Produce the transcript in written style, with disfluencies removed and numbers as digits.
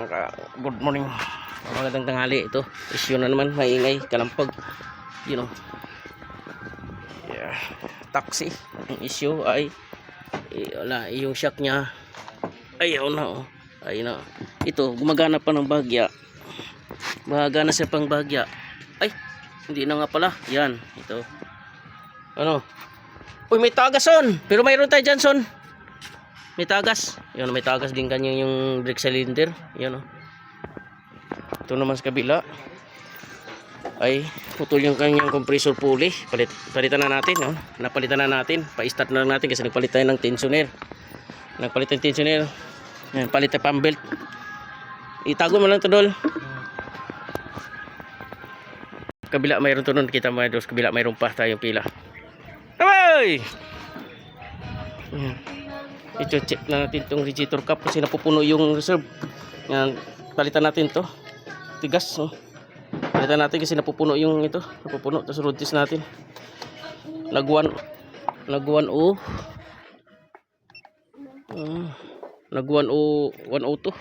Good morning. Magandang tanghali. Ito, issue na naman, maingay, kalampag. You know. Yeah. Taxi. Ang issue ay wala, yung shock niya. Ayaw na, oh. Ayun na. Ito, gumagana pa ng bagya. Gumagana siya pang bagya. Ay, hindi na nga pala. Yan, ito. Ano? Uy, may tagas on. Pero mayroon tayo dyan, son. May tagas. Yan, may tagas din kanya yung brake cylinder. Yan, oh. Ito naman sa kabila ay putol yung kanyang compressor pulley. Palitan na natin, no? Napalitan na natin. Pa-start na lang natin kasi nagpalit tayo ng tensioner. Nagpalit ng tensioner. Yan, palit tayo pang belt. Itago mo lang ito, Dol. Kabila mayroon to nun. Kita mo, sa kabila mayroon pa tayong pila. Ay! Yan. Ito check na natin itong radiator cap kasi napupuno yung reserve. Yan, palitan natin to. Tigas, no? Palitan natin kasi napupuno yung ito. Napupuno. Tapos road test natin. Nag-1 O. Nag-1 O 102.